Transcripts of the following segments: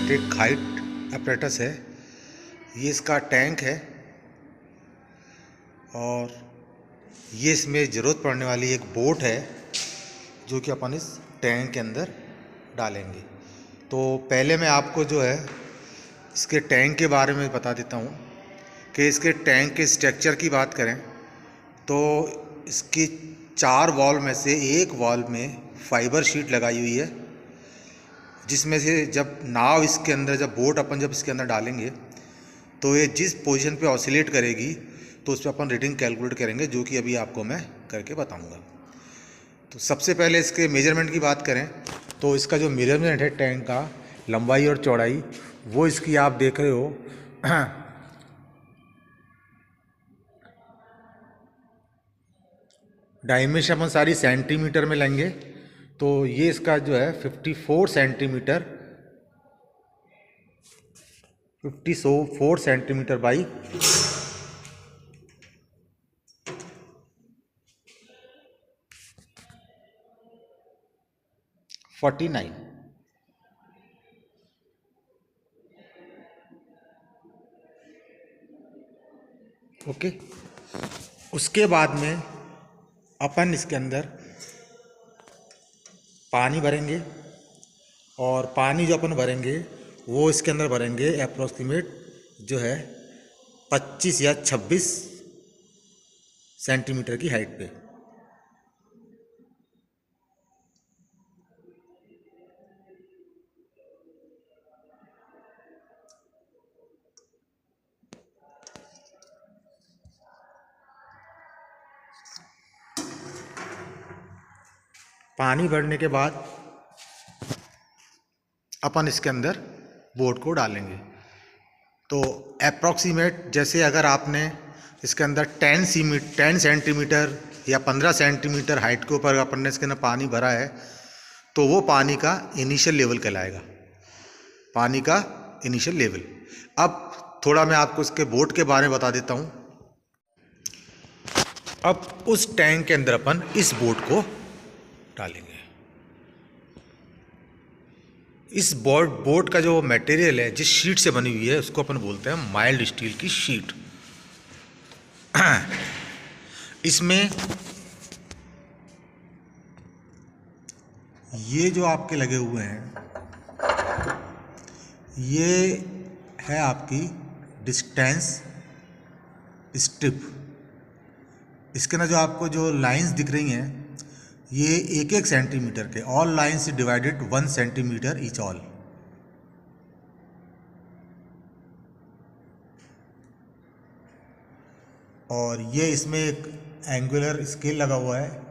Electric height apparatus है। ये इसका टैंक है और ये इसमें ज़रूरत पड़ने वाली एक बोट है जो कि अपन इस टैंक के अंदर डालेंगे। तो पहले मैं आपको जो है इसके टैंक के बारे में बता देता हूँ कि इसके टैंक के स्ट्रक्चर की बात करें तो इसकी 4 वॉल्व में से एक वॉल्व में फाइबर शीट लगाई हुई है, जिसमें से जब नाव इसके अंदर, जब बोट अपन जब इसके अंदर डालेंगे तो ये जिस पोजीशन पे ऑसिलेट करेगी तो उस पर अपन रीडिंग कैलकुलेट करेंगे, जो कि अभी आपको मैं करके बताऊंगा। तो सबसे पहले इसके मेजरमेंट की बात करें तो इसका जो मेजरमेंट है टैंक का, लंबाई और चौड़ाई, वो इसकी आप देख रहे हो डायमेंशन अपन सारी सेंटीमीटर में लेंगे तो ये इसका जो है 54 सेंटीमीटर, 54 सेंटीमीटर बाई 49। ओके, उसके बाद में अपन इसके अंदर पानी भरेंगे और पानी जो अपन भरेंगे वो इसके अंदर भरेंगे अप्रोक्सीमेट जो है 25 या 26 सेंटीमीटर की हाइट पे। पानी भरने के बाद अपन इसके अंदर बोट को डालेंगे। तो अप्रॉक्सीमेट जैसे अगर आपने इसके अंदर 10 सेंटीमीटर या 15 सेंटीमीटर हाइट के ऊपर अपन ने इसके अंदर पानी भरा है तो वो पानी का इनिशियल लेवल कहलाएगा, पानी का इनिशियल लेवल। अब थोड़ा मैं आपको इसके बोट के बारे में बता देता हूँ। अब उस टैंक के अंदर अपन इस बोट को डालेंगे। इस बोट का जो मटेरियल है, जिस शीट से बनी हुई है, उसको अपन बोलते हैं माइल्ड स्टील की शीट। इसमें ये जो आपके लगे हुए हैं ये है आपकी डिस्टेंस स्ट्रिप। इसके अंदर जो आपको जो लाइंस दिख रही हैं ये 1-1 सेंटीमीटर के, all lines divided 1 centimetre each all. और ये इसमें एक एंगुलर स्केल लगा हुआ है।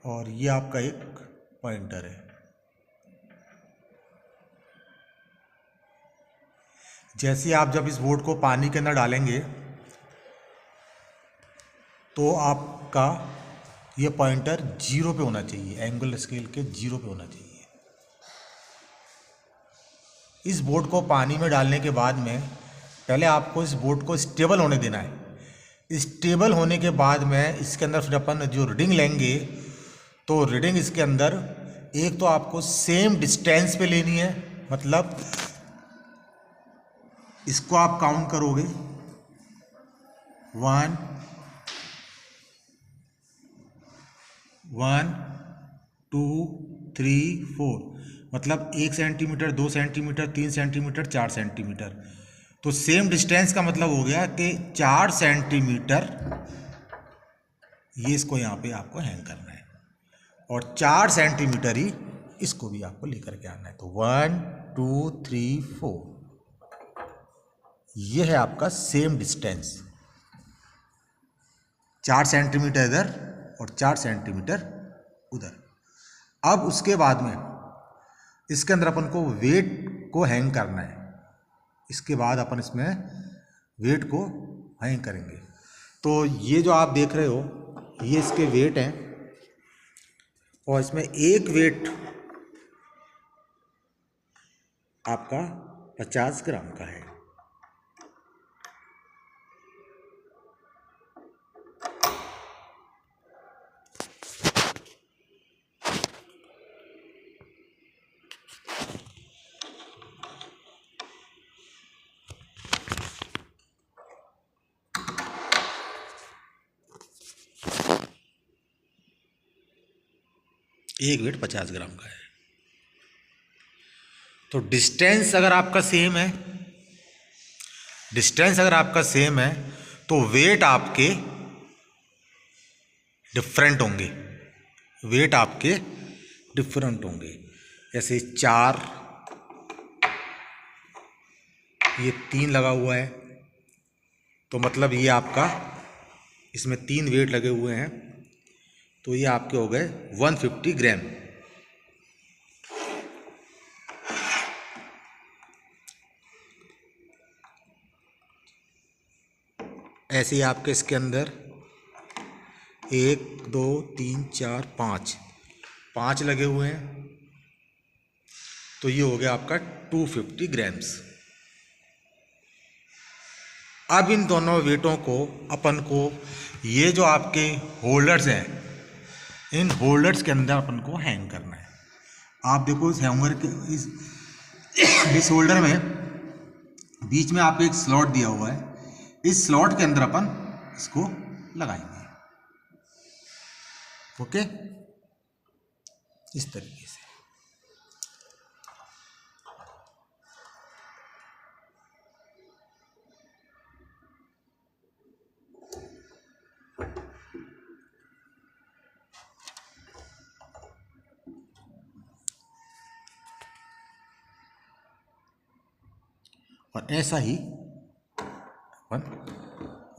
और ये आपका एक पॉइंटर है। जैसे आप जब इस बोट को पानी के अंदर डालेंगे तो आपका ये पॉइंटर 0 पे होना चाहिए, एंगुलर स्केल के 0 पे होना चाहिए। इस बोट को पानी में डालने के बाद में पहले आपको इस बोट को स्टेबल होने देना है। स्टेबल होने के बाद में इसके अंदर फिर अपन जो रीडिंग लेंगे तो रीडिंग इसके अंदर एक तो आपको सेम डिस्टेंस पे लेनी है, मतलब इसको आप काउंट करोगे 1 1 2 3 4, मतलब 1 सेंटीमीटर, 2 सेंटीमीटर, 3 सेंटीमीटर, 4 सेंटीमीटर। तो सेम डिस्टेंस का मतलब हो गया कि 4 सेंटीमीटर ये इसको यहाँ पे आपको हैंग करना है और 4 सेंटीमीटर ही इसको भी आपको लेकर के आना है। तो 1 2 3 4 ये है आपका सेम डिस्टेंस, 4 सेंटीमीटर इधर और 4 सेंटीमीटर उधर। अब उसके बाद में इसके अंदर अपन को वेट को हैंग करना है। इसके बाद अपन इसमें वेट को हैंग करेंगे। तो ये जो आप देख रहे हो ये इसके वेट हैं और इसमें एक वेट आपका 50 ग्राम का है। एक वेट 50 ग्राम का है। तो डिस्टेंस अगर आपका सेम है, तो वेट आपके डिफरेंट होंगे। जैसे 4, ये 3 लगा हुआ है, तो मतलब ये आपका, इसमें 3 वेट लगे हुए हैं, तो ये आपके हो गए 150 ग्राम। ऐसे ही आपके इसके अंदर 1 2 3 4 5 लगे हुए हैं, तो ये हो गया आपका 250 ग्राम्स। अब इन दोनों वेटों को अपन को, ये जो आपके होल्डर्स हैं, इन होल्डर्स के अंदर अपन को हैंग करना है। आप देखो इस हैंगर के इस होल्डर में बीच में आपको एक स्लॉट दिया हुआ है, इस स्लॉट के अंदर अपन इसको लगाएंगे। ओके, इस तरीके से। और ऐसा ही अपन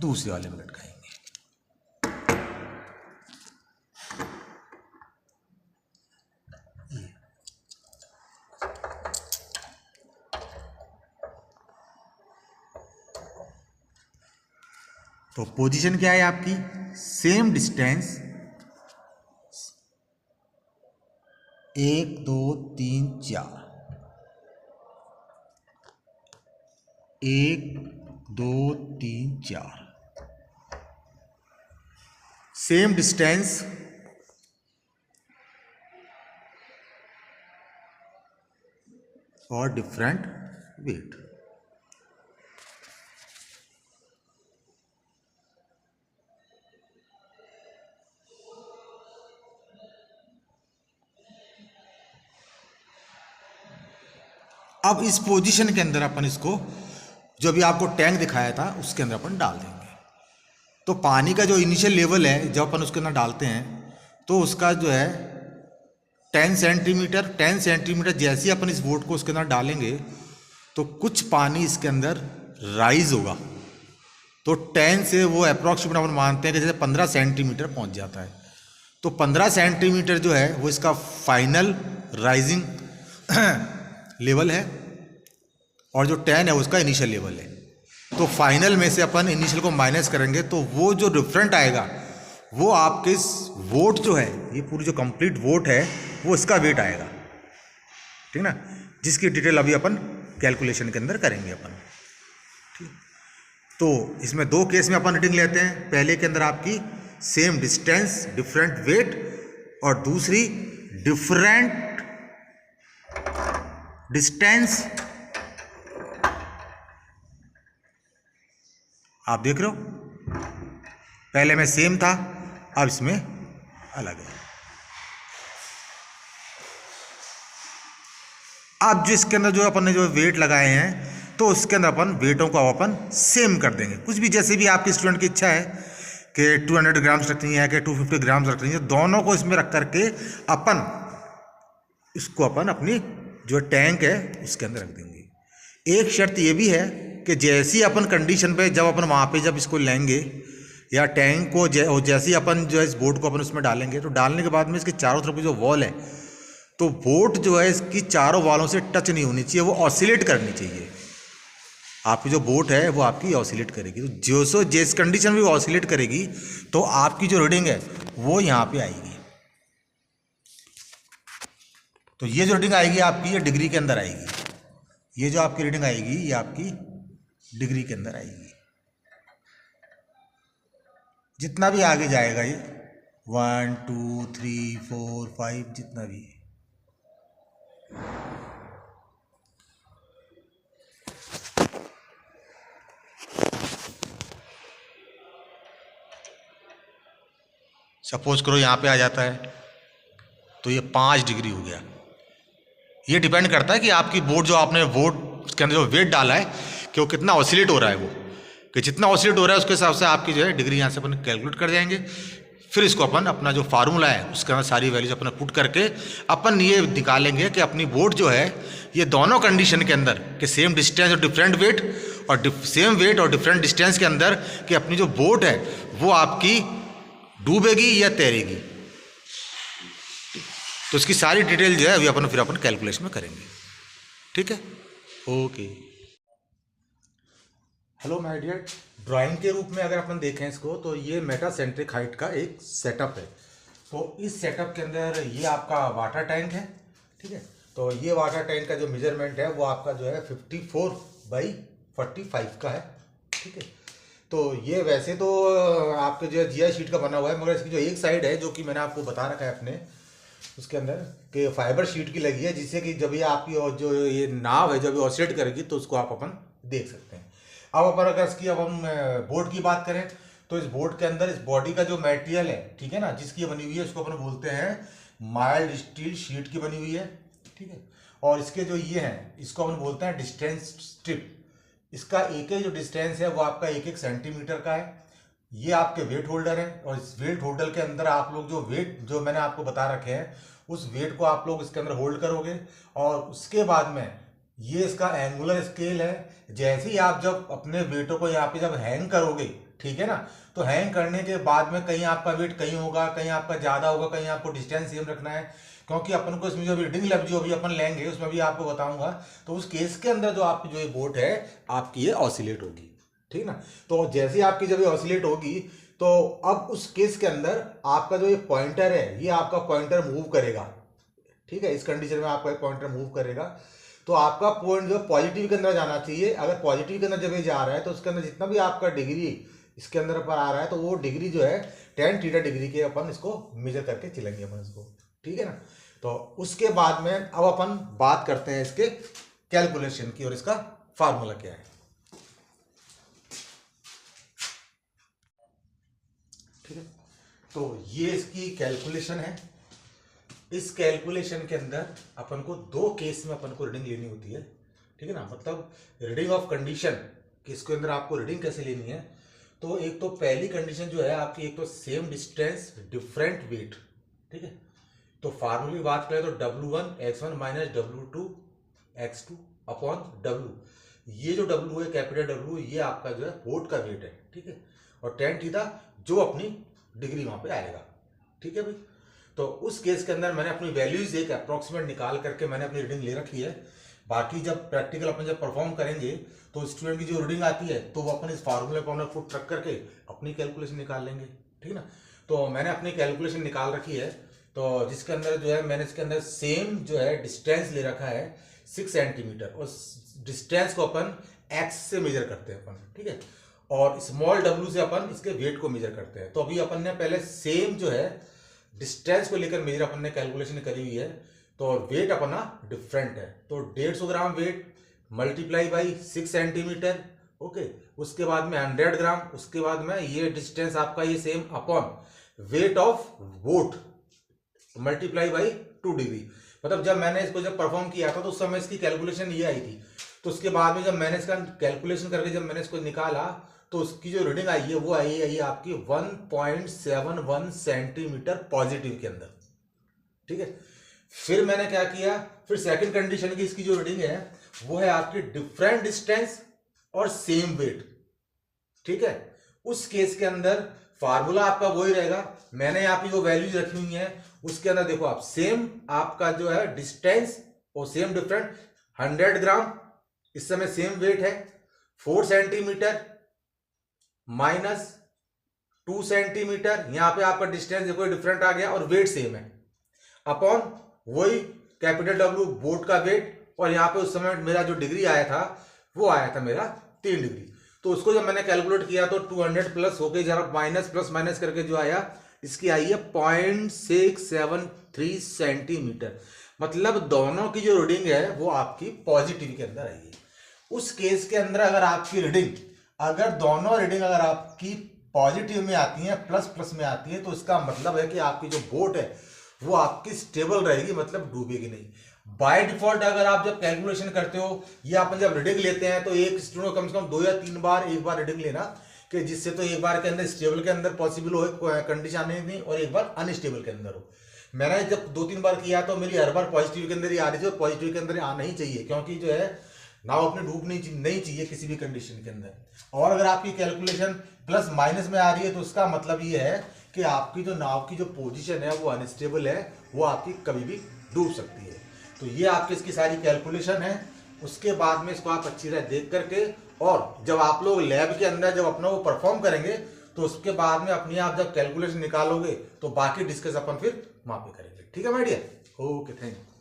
दूसरे वाले में लटकाएंगे। तो पोजीशन क्या है आपकी? सेम डिस्टेंस 1 2 3 4, 1 2 3 4, सेम डिस्टेंस और डिफरेंट वेट। अब इस पोजीशन के अंदर अपन इसको, जो भी आपको टैंक दिखाया था उसके अंदर अपन डाल देंगे। तो पानी का जो इनिशियल लेवल है जब अपन उसके अंदर डालते हैं, तो उसका जो है 10 सेंटीमीटर जैसे ही अपन इस बोट को उसके अंदर डालेंगे, तो कुछ पानी इसके अंदर राइज होगा। तो 10 से वो अप्रॉक्सीमेट अपन मानते हैं कि जैसे 15 सेंटीमीटर पहुंच जाता है। तो 15 सेंटीमीटर जो है वो इसका फाइनल राइजिंग लेवल है, और जो 10 है उसका इनिशियल लेवल है। तो फाइनल में से अपन इनिशियल को माइनस करेंगे, तो वो जो डिफरेंट आएगा वो आपके इस वोट जो है, ये पूरी जो कंप्लीट वोट है, वो इसका वेट आएगा, ठीक ना, जिसकी डिटेल अभी अपन कैलकुलेशन के अंदर करेंगे अपन। ठीक, तो इसमें 2 केस में अपन रीडिंग लेते हैं। पहले के अंदर आपकी सेम डिस्टेंस डिफरेंट वेट, और दूसरी डिफरेंट डिस्टेंस। आप देख रहे हो, पहले में सेम था, अब इसमें अलग है। अब जो इसके अंदर जो अपन ने जो वेट लगाए हैं, तो उसके अंदर अपन वेटों को अपन सेम कर देंगे। कुछ भी जैसे भी आपके स्टूडेंट की इच्छा है कि 200 ग्राम्स रखनी है कि 250 ग्राम्स रखनी है, दोनों को इसमें रख करके अपन इसको अपन अपनी जो टैंक है उसके अंदर रख देंगे। एक शर्त ये भी है कि जैसी अपन कंडीशन पे जब अपन वहाँ पे जब इसको लेंगे या टैंक को जैसे ही अपन जो है इस बोट को अपन उसमें डालेंगे, तो डालने के बाद में इसके चारों तरफ की जो वॉल है, तो बोट जो है इसकी चारों वालों से टच नहीं होनी चाहिए, वो ऑसिलेट करनी चाहिए। आपकी जो बोट है वो आपकी ऑसिलेट करेगी। तो जिस कंडीशन में वो ऑसिलेट करेगी, तो आपकी जो रीडिंग है वो यहाँ पे आएगी। तो ये जो रीडिंग आएगी आपकी, ये डिग्री के अंदर आएगी। ये जो आपकी रीडिंग आएगी ये आपकी डिग्री के अंदर आएगी। जितना भी आगे जाएगा ये 1 2 3 4 5 जितना भी है। सपोज करो यहाँ पे आ जाता है तो ये 5 डिग्री हो गया। ये डिपेंड करता है कि आपकी बोर्ड जो आपने बोर्ड के अंदर जो वेट डाला है कि वो कितना ऑसिलेट हो रहा है, वो कि जितना ऑसिलेट हो रहा है उसके हिसाब से आपकी जो है डिग्री यहाँ से अपन कैलकुलेट कर जाएंगे। फिर इसको अपन अपना जो फार्मूला है उसके अंदर सारी वैल्यूज अपन पुट करके अपन ये निकालेंगे कि अपनी बोर्ड जो है ये दोनों कंडीशन के अंदर कि सेम डिस्टेंस और डिफरेंट वेट और सेम वेट और डिफरेंट डिस्टेंस के अंदर कि अपनी जो बोर्ड है वो आपकी डूबेगी या तैरेगी। तो इसकी सारी डिटेल जो है अभी अपन फिर अपन कैलकुलेशन में करेंगे। ठीक है, okay. Hello my dear, drawing के रूप में अगर अपन देखें इसको तो ये मेटासेंट्रिक हाइट का एक सेटअप है। तो इस सेटअप के अंदर ये आपका वाटर टैंक है। ठीक है, तो ये वाटर टैंक का जो मेजरमेंट है वो आपका जो है 54/45 का है। ठीक है, तो ये वैसे तो आपके जो है जीआई शीट का बना हुआ है, मगर इसकी जो एक साइड है जो कि मैंने आपको बता रखा है अपने उसके अंदर कि फाइबर शीट की लगी है, जिससे कि जब ये आपकी जो ये नाव है जब ये ऑसिलेट करेगी तो उसको आप अपन देख सकते हैं। अब अपन अगर इसकी अब हम बोर्ड की बात करें तो इस बोर्ड के अंदर इस बॉडी का जो मटेरियल है, ठीक है ना, जिसकी ये बनी हुई है उसको अपन बोलते हैं माइल्ड स्टील शीट की बनी हुई है। ठीक है, और इसके जो ये हैं इसको अपन बोलते हैं डिस्टेंस स्ट्रिप। इसका एक जो डिस्टेंस है वो आपका 1-1 सेंटीमीटर का है। ये आपके वेट होल्डर है और इस वेट होल्डर के अंदर आप लोग जो वेट जो मैंने आपको बता रखे हैं उस वेट को आप लोग इसके अंदर होल्ड करोगे। और उसके बाद में ये इसका एंगुलर स्केल है। जैसे ही आप जब अपने वेटों को यहाँ पे जब हैंग करोगे, ठीक है ना, तो हैंग करने के बाद में कहीं आपका वेट कहीं होगा, कहीं आपका ज़्यादा होगा, कहीं आपको डिस्टेंस सेम रखना है, क्योंकि अपन को इसमें जो रीडिंग लेवल जो भी अपन लेंगे उसमें भी आपको बताऊंगा। तो उस केस के अंदर जो आपकी जो ये बोट है आपकी ये ऑसिलेट होगी। ठीक ना, तो जैसे आपकी जब ये ऑसिलेट होगी तो अब उस केस के अंदर आपका जो ये पॉइंटर है ये आपका पॉइंटर मूव करेगा। ठीक है, इस कंडीशन में आपका पॉइंटर मूव करेगा तो आपका पॉइंट जो पॉजिटिव के अंदर जाना चाहिए। अगर पॉजिटिव के अंदर जब ये जा रहा है तो उसके अंदर जितना भी आपका डिग्री इसके अंदर पर आ रहा है तो वो डिग्री जो है tan थीटा डिग्री के अपन इसको मेजर करके चलेंगे अपन इसको। ठीक है ना, तो उसके बाद में अब अपन बात करते हैं इसके कैलकुलेशन की और इसका फार्मूला क्या है। ठीक है, तो ये इसकी कैलकुलेशन है। इस कैलकुलेशन के अंदर अपन को 2 केस में अपन को रीडिंग लेनी होती है। ठीक है ना, मतलब रीडिंग ऑफ कंडीशन कि इसके अंदर आपको रीडिंग कैसे लेनी है। तो एक तो पहली कंडीशन जो है आपकी, एक तो सेम डिस्टेंस डिफरेंट वेट। ठीक है, तो फार्मूले की बात करें तो W1 x1 minus W2 x2 upon W। ये जो W है कैपिटल W ये आपका जो है बोट का वेट है। ठीक है, और tan थीटा जो अपनी डिग्री वहां पे आएगा। ठीक है भाई, तो उस केस के अंदर मैंने अपनी वैल्यूज एक अप्रोक्सीमेट निकाल करके मैंने अपनी रीडिंग ले रखी है। बाकी जब प्रैक्टिकल अपन जब परफॉर्म करेंगे तो स्टूडेंट की जो रीडिंग आती है तो वो अपन इस फार्मूले को अपना फुट रख करके अपनी कैलकुलेशन निकाल लेंगे। ठीक ना, तो मैंने अपनी कैलकुलेशन निकाल रखी है। तो जिसके अंदर जो है मैंने इसके अंदर सेम जो है डिस्टेंस ले रखा है 6 सेंटीमीटर, और डिस्टेंस को अपन एक्स से मेजर करते हैं अपन। ठीक है, और स्मॉल w से अपन इसके वेट को मेजर करते हैं। तो अभी अपन ने पहले सेम जो है डिस्टेंस को लेकर मेजर अपन ने कैलकुलेशन करी हुई है, तो वेट अपना डिफरेंट है। तो 150 gram weight multiply by 6 centimetre. Okay, उसके बाद में 100 ग्राम, उसके बाद में ये डिस्टेंस आपका ये same upon weight of boat multiply by 2 degree. मतलब जब मैंने इसको जब परफॉर्म किया था तो उस समय इसकी कैलकुलेशन ये आई थी। तो उसके बाद में जब मैंने इसका कैलकुलेशन करके जब मैंने इसको निकाला तो उसकी जो रीडिंग आई है वो आई है आपकी 1.71 सेंटीमीटर पॉजिटिव के अंदर। ठीक है, फिर मैंने क्या किया, फिर सेकंड कंडीशन की इसकी जो रीडिंग है वो है आपकी डिफरेंट डिस्टेंस और सेम वेट। ठीक है, उस केस के अंदर फार्मूला आपका वही रहेगा। मैंने यहाँ पे जो वैल्यूज रखी हुई है उसके अंदर देखो आप, सेम आपका जो है डिस्टेंस और सेम डिफरेंट 100 ग्राम, इस समय सेम वेट है 4 सेंटीमीटर माइनस 2 सेंटीमीटर, यहां पे आपका डिस्टेंस देखो डिफरेंट आ गया और वेट सेम है, अपॉन वही कैपिटल W बोट का वेट और यहाँ पे उस समय मेरा जो डिग्री आया था वो आया था मेरा 3 डिग्री। तो उसको जब मैंने कैलकुलेट किया तो 200 प्लस हो गई, जरा माइनस प्लस माइनस करके जो आया इसकी आई है 0.673 सेंटीमीटर। मतलब दोनों की जो रीडिंग है वो आपकी पॉजिटिव के अंदर आई है। उस केस के अंदर अगर आपकी रीडिंग, अगर दोनों रीडिंग अगर आपकी पॉजिटिव में आती है, प्लस प्लस में आती है, तो इसका मतलब है कि आपकी जो बोट है वो आपकी स्टेबल रहेगी, मतलब डूबेगी नहीं। बाय डिफॉल्ट अगर आप जब कैलकुलेशन करते हो या अपन जब रीडिंग लेते हैं तो एक स्टूडेंट को कम से कम 2 या 3 बार एक बार रीडिंग लेना, कि जिससे तो एक बार के अंदर स्टेबल के अंदर पॉसिबल हो कंडीशन आने नहीं, और एक बार अनस्टेबल के अंदर हो। मैंने जब 2-3 बार किया तो मेरी हर बार पॉजिटिव के अंदर ही आ रही थी, और पॉजिटिव के अंदर आना ही चाहिए, क्योंकि जो है नाव अपने डूब नहीं चाहिए किसी भी कंडीशन के अंदर। और अगर आपकी कैलकुलेशन प्लस माइनस में आ रही है तो उसका मतलब ये है कि आपकी जो नाव की जो पोजीशन है वो अनस्टेबल है, वो आपकी कभी भी डूब सकती है। तो ये आपकी इसकी सारी कैलकुलेशन है। उसके बाद में इसको आप अच्छी तरह देख करके, और जब आप लोग लैब के अंदर जब अपना वो परफॉर्म करेंगे तो उसके बाद में अपने आप जब कैलकुलेशन निकालोगे तो बाकी डिस्कस अपन फिर वहाँ पे करेंगे। ठीक है my dear, okay, thank you.